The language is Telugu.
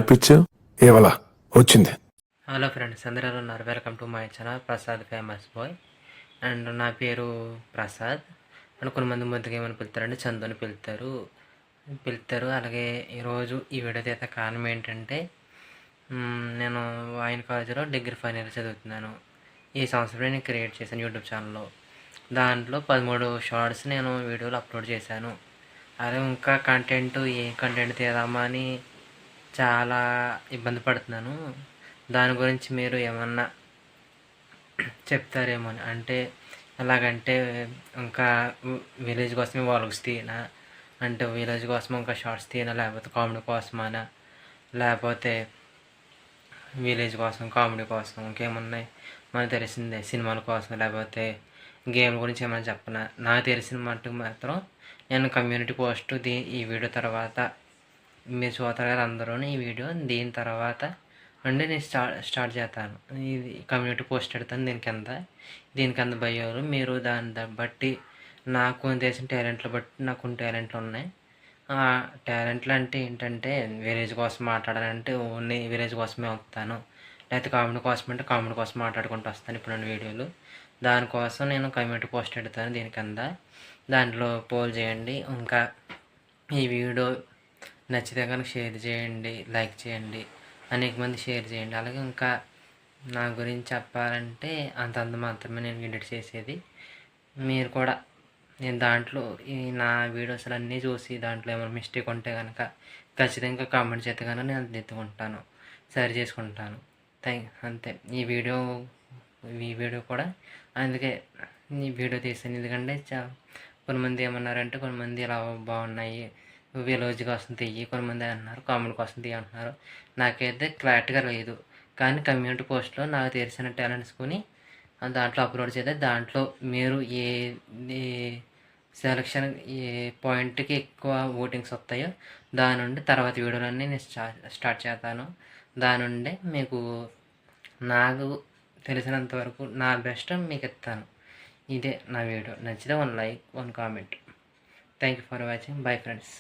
పిక్చర్ ఏవలా వచ్చింది. హలో ఫ్రెండ్స్, అందరూ ఎలా ఉన్నారు? Welcome to my channel Prasad famous boy. And నా పేరు ప్రసాద్. అండ్ కొంతమంది ముద్దుగా ఏమని పిలుస్తారంటే చందు అని పిలుస్తారు. అలాగే ఈరోజు ఈ వీడియో తీసే కారణం ఏంటంటే నేను ఆయన కాలేజీలో డిగ్రీ ఫైనల్ ఇయర్ చదువుతున్నాను. ఈ సంవత్సరం నేను క్రియేట్ చేశాను యూట్యూబ్ ఛానల్లో. దాంట్లో 13 షార్ట్స్ నేను వీడియోలు అప్లోడ్ చేశాను. అదే ఇంకా ఏ కంటెంట్ తీద్దామా అని చాలా ఇబ్బంది పడుతున్నాను. దాని గురించి మీరు ఏమన్నా చెప్తారేమో అని. అంటే ఎలాగంటే ఇంకా విలేజ్ కోసమే వ్లాగ్స్ తీయనా, అంటే విలేజ్ కోసం ఇంకా షార్ట్స్ తీయనా, లేకపోతే కామెడీ కోసమనా, లేకపోతే విలేజ్ కోసం కామెడీ కోసం ఇంకేమున్నాయి మనకు తెలిసిందే, సినిమాల కోసం, లేకపోతే గేమ్ గురించి ఏమైనా చెప్పనా. నాకు తెలిసిన మట్టుకు మాత్రం నేను కమ్యూనిటీ పోస్ట్ ఈ వీడియో తర్వాత మీరు చూస్తారు కదా అందరూ ఈ వీడియో దీని తర్వాత అంటే నేను స్టార్ట్ చేస్తాను. ఇది కమ్యూనిటీ పోస్ట్ పెడతాను. దీని కింద బయోలు మీరు దాన్ని బట్టి నాకు తెలిసిన టాలెంట్లు బట్టి నాకు కొన్ని టాలెంట్లు ఉన్నాయి. ఆ టాలెంట్లు అంటే ఏంటంటే విలేజ్ కోసం మాట్లాడాలంటే ఓన్లీ విలేజ్ కోసమే వస్తాను, లేకపోతే కామెడీ కోసం అంటే కామెడీ కోసం మాట్లాడుకుంటూ వస్తాను ఇప్పుడు నేను వీడియోలు. దానికోసం నేను కమ్యూనిటీ పోస్ట్ పెడతాను దీని కింద. దాంట్లో పోల్ చేయండి. ఇంకా ఈ వీడియో నచ్చితే కనుక షేర్ చేయండి, లైక్ చేయండి, అనేక మంది షేర్ చేయండి. అలాగే ఇంకా నా గురించి చెప్పాలంటే అంతంత మాత్రమే నేను ఎడిట్ చేసేది. మీరు కూడా నేను దాంట్లో నా వీడియోస్ అన్నీ చూసి దాంట్లో ఏమైనా మిస్టేక్ ఉంటే కనుక ఖచ్చితంగా కామెంట్ చేస్తే కనుక నేను దిద్దుకుంటాను, సరి చేసుకుంటాను. అంతే. ఈ వీడియో కూడా అందుకే ఈ వీడియో తీసాను. ఎందుకంటే కొంతమంది ఏమన్నారంటే కొంతమంది ఇలా బాగున్నాయి విలేజ్ కోసం తీయి, కొంతమంది అన్నారు కామెడీ కోసం తీయి అంటున్నారు. నాకైతే క్లారిటీగా లేదు. కానీ కమ్యూనిటీ పోస్ట్లో నాకు తెలిసిన టాలెంట్స్ కొని దాంట్లో అప్లోడ్ చేస్తే దాంట్లో మీరు ఏ సెలక్షన్ ఏ పాయింట్కి ఎక్కువ ఓటింగ్స్ వస్తాయో దాని నుండి తర్వాత వీడియోలన్నీ నేను స్టార్ట్ చేస్తాను. దాని నుండి మీకు నాకు తెలిసినంత వరకు నా బెస్ట్ మీకు ఇస్తాను. ఇదే నా వీడియో. నచ్చితే 1 like 1 comment. Thank you for watching. Bye friends.